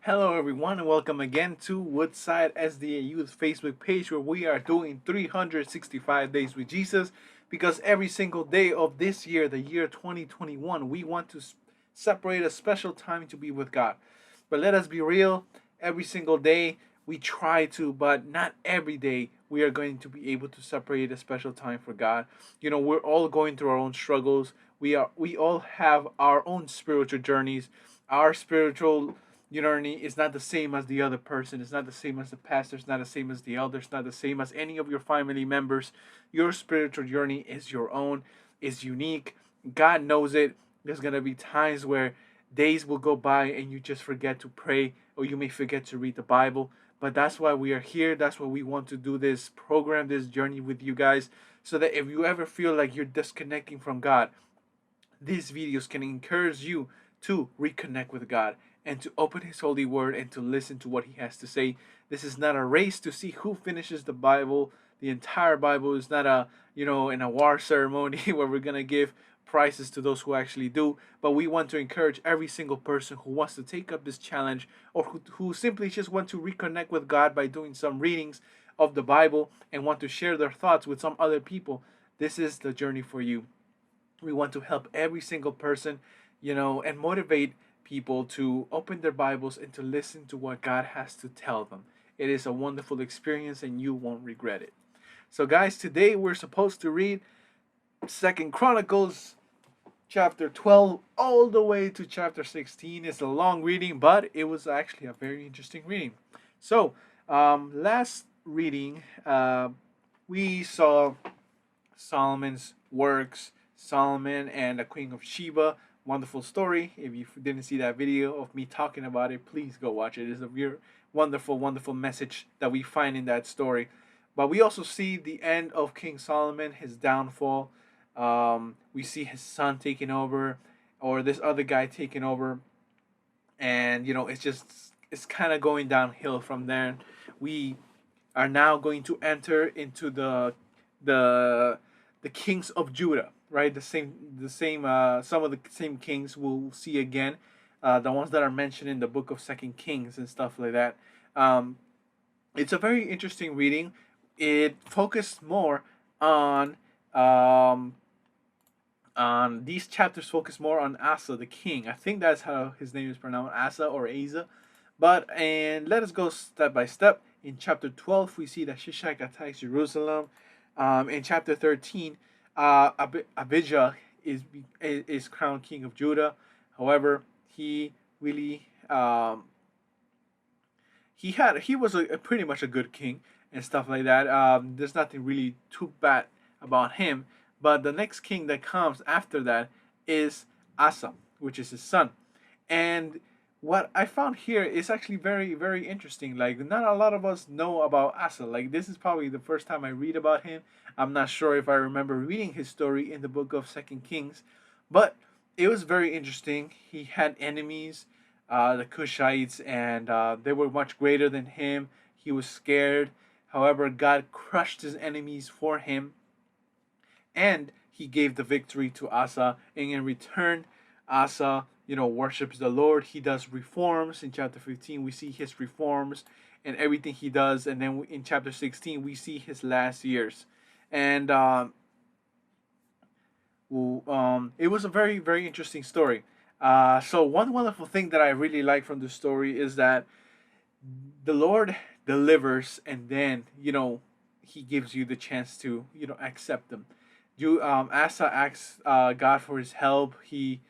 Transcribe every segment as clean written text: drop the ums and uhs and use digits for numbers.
Hello, everyone, and welcome again to Woodside SDA Youth Facebook page where we are doing 365 days with Jesus because every single day of this year, the year 2021, we want to separate a special time to be with God. But let us be real, every single day we try to, but not every day we are going to be able to separate a special time for God. We're all going through our own struggles. We all have our own spiritual journeys. Our spiritual journey is not the same as the other person. It's not the same as the pastor. It's not the same as the elder. It's not the same as any of your family members. Your spiritual journey is your own, is unique. God knows it. There's going to be times where days will go by and you just forget to pray, or you may forget to read the Bible. But that's why we are here. That's why we want to do this program, this journey with you guys, so that if you ever feel like you're disconnecting from God, these videos can encourage you to reconnect with God and to open His holy word and to listen to what He has to say. This is not a race to see who finishes the Bible. The entire Bible is not a, in a war ceremony where we're going to give prizes to those who actually do. But we want to encourage every single person who wants to take up this challenge, or who simply just want to reconnect with God by doing some readings of the Bible and want to share their thoughts with some other people. This is the journey for you. We want to help every single person, and motivate people to open their Bibles and to listen to what God has to tell them. It is a wonderful experience and you won't regret it. So guys, today we're supposed to read Second Chronicles chapter 12 all the way to chapter 16. It's a long reading, but it was actually a very interesting reading. So, last reading, we saw Solomon's works, Solomon and the Queen of Sheba. Wonderful story. If you didn't see that video of me talking about it, please go watch it. It's a very wonderful, wonderful message that we find in that story. But we also see the end of King Solomon, his downfall. We see his son taking over, or this other guy taking over, and it's kind of going downhill from there. We are now going to enter into the the kings of Judah, right? The same some of the same kings we'll see again, the ones that are mentioned in the book of Second Kings and stuff like that. Um, it's a very interesting reading. It focused more on um, these chapters focus more on Asa the king. I think that's how his name is pronounced, Asa or Asa. And let us go step by step. In chapter 12, we see that Shishak attacks Jerusalem. In chapter 13, Abijah is crowned king of Judah. However, he really he was a pretty much a good king and stuff like that. There's nothing really too bad about him. But the next king that comes after that is Asa, which is his son. And what I found here is actually very, very interesting. Like, not a lot of us know about Asa. Like, this is probably the first time I read about him. I'm not sure if I remember reading his story in the book of Second Kings, but it was very interesting. He had enemies, the Cushites, and they were much greater than him. He was scared. However, God crushed his enemies for him, and he gave the victory to Asa. And in return, Asa, worships the Lord. He does reforms. In chapter 15, we see his reforms and everything he does. And then in chapter 16, we see his last years. And it was a very, very interesting story. So one wonderful thing that I really like from the story is that the Lord delivers, and then He gives you the chance to accept them. Asa asks God for His help. He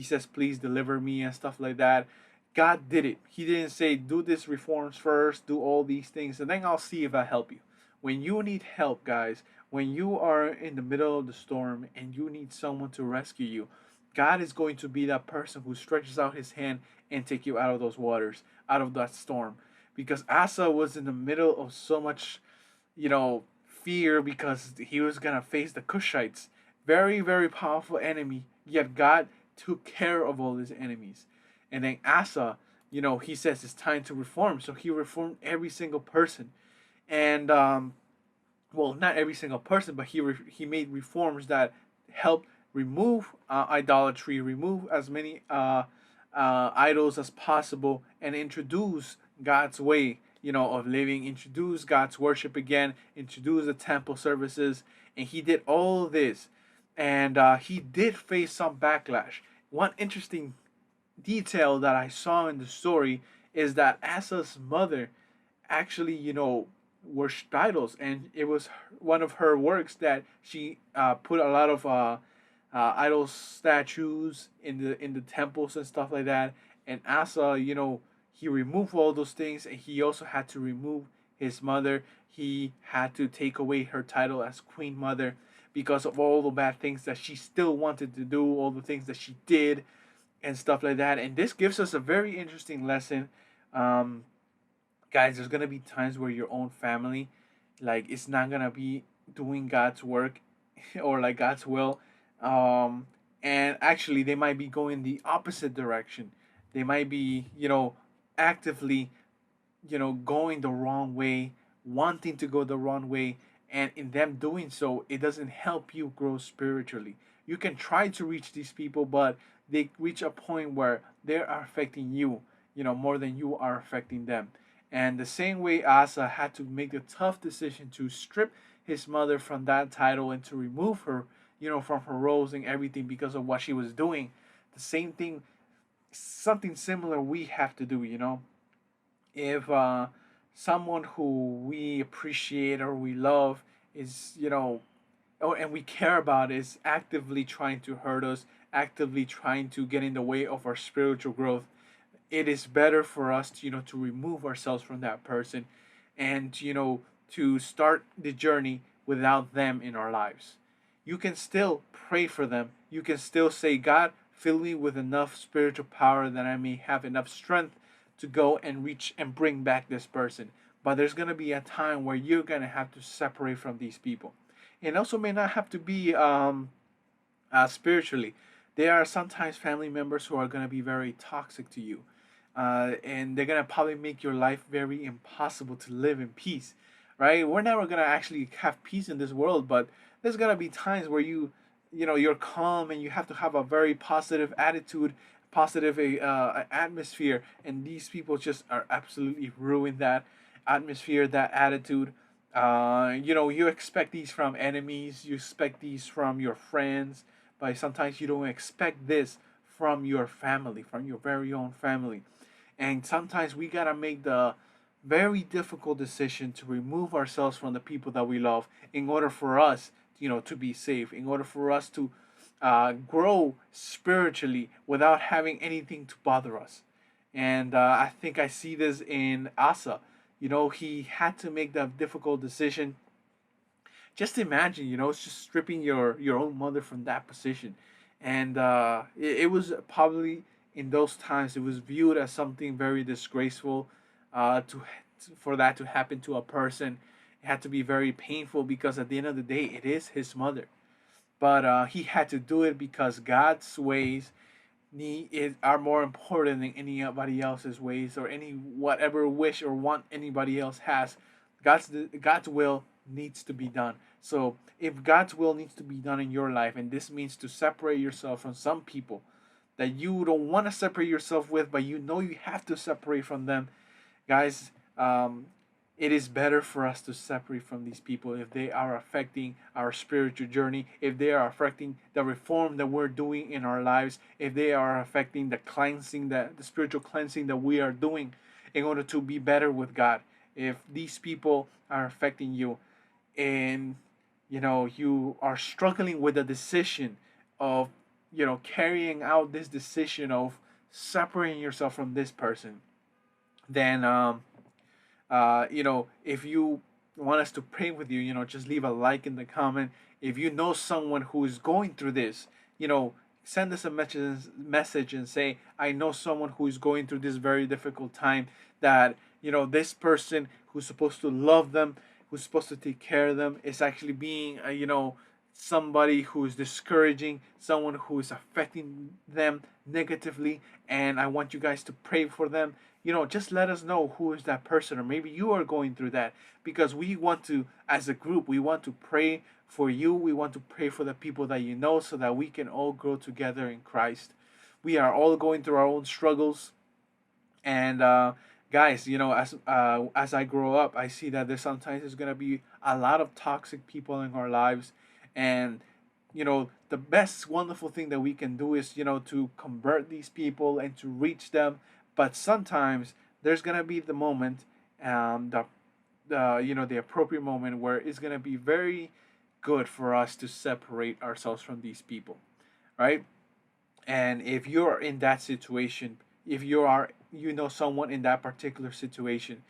says, "Please deliver me," and stuff like that. God did it. He didn't say, "Do these reforms first, do all these things, and then I'll see if I help you." When you need help, guys, when you are in the middle of the storm and you need someone to rescue you, God is going to be that person who stretches out His hand and take you out of those waters, out of that storm. Because Asa was in the middle of so much, fear, because he was gonna face the Cushites, very, very powerful enemy. Yet God took care of all his enemies. And then Asa, he says it's time to reform. So he reformed every single person, and well, not every single person, but he made reforms that helped remove idolatry, remove as many idols as possible and introduce God's way, of living, introduce God's worship again, introduce the temple services, and he did all this, and he did face some backlash. One interesting detail that I saw in the story is that Asa's mother actually, worshipped idols, and it was one of her works that she put a lot of idol statues in the temples and stuff like that. And Asa, he removed all those things, and he also had to remove his mother. He had to take away her title as queen mother because of all the bad things that she still wanted to do, all the things that she did, and stuff like that. And this gives us a very interesting lesson. Um, Guys, there's gonna be times where your own family, like, it's not gonna be doing God's work or like God's will. Um, and actually, they might be going the opposite direction. They might be, actively, going the wrong way, wanting to go the wrong way, and in them doing so, it doesn't help you grow spiritually. You can try to reach these people, but they reach a point where they are affecting you, more than you are affecting them. And the same way Asa had to make the tough decision to strip his mother from that title and to remove her, from her roles and everything because of what she was doing. The same thing, something similar we have to do, if someone who we appreciate or we love is, and we care about is actively trying to hurt us, actively trying to get in the way of our spiritual growth, it is better for us to, to remove ourselves from that person and, to start the journey without them in our lives. You can still pray for them. You can still say, God, fill me with enough spiritual power that I may have enough strength to go and reach and bring back this person. But there's going to be a time where you're going to have to separate from these people. And also may not have to be spiritually. There are sometimes family members who are going to be very toxic to you. And they're going to probably make your life very impossible to live in peace, right? We're never going to actually have peace in this world, but there's going to be times where you're calm and you have to have a very positive attitude, positive atmosphere, and these people just are absolutely ruin that atmosphere, that attitude. You expect these from enemies, you expect these from your friends, but sometimes you don't expect this from your family, from your very own family. And sometimes we gotta make the very difficult decision to remove ourselves from the people that we love in order for us, to be safe, in order for us to grow spiritually without having anything to bother us. And I think I see this in Asa. He had to make that difficult decision. Just imagine, it's just stripping your own mother from that position, and it was probably in those times it was viewed as something very disgraceful, for that to happen to a person. It had to be very painful because at the end of the day, it is his mother. But he had to do it because God's ways are more important than anybody else's ways or any whatever wish or want anybody else has. God's will needs to be done. So if God's will needs to be done in your life, and this means to separate yourself from some people that you don't want to separate yourself with, but you have to separate from them, guys, it is better for us to separate from these people if they are affecting our spiritual journey, if they are affecting the reform that we're doing in our lives, if they are affecting the cleansing, the spiritual cleansing that we are doing in order to be better with God. If these people are affecting you and you are struggling with the decision of carrying out this decision of separating yourself from this person, then if you want us to pray with you, just leave a like in the comment. If you know someone who is going through this, send us a message and say, I know someone who is going through this very difficult time, that this person who's supposed to love them, who's supposed to take care of them, is actually being somebody who is discouraging, someone who is affecting them negatively, and I want you guys to pray for them. Just let us know who is that person, or maybe you are going through that, because we want to, as a group, we want to pray for you. We want to pray for the people that so that we can all grow together in Christ. We are all going through our own struggles. And guys, as I grow up, I see that there's gonna be a lot of toxic people in our lives. And the best wonderful thing that we can do is to convert these people and to reach them. But sometimes there's gonna be the moment, the appropriate moment where it's gonna be very good for us to separate ourselves from these people, right? And if you're in that situation, if you are, someone in that particular situation,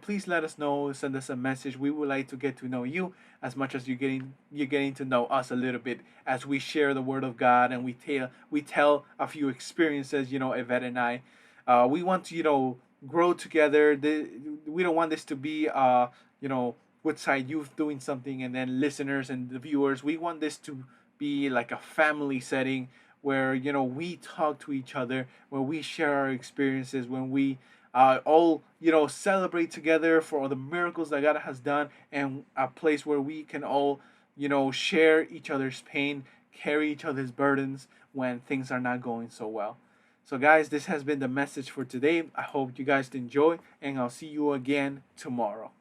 please let us know. Send us a message. We would like to get to know you as much as you're getting to know us a little bit as we share the word of God, and we tell a few experiences. Yvette and I, we want to grow together. We don't want this to be you know Woodside Youth doing something and then listeners and the viewers. We want this to be like a family setting where we talk to each other, where we share our experiences, when we all celebrate together for all the miracles that God has done, and a place where we can all share each other's pain, carry each other's burdens when things are not going so well. So guys, this has been the message for today. I hope you guys enjoy, and I'll see you again tomorrow.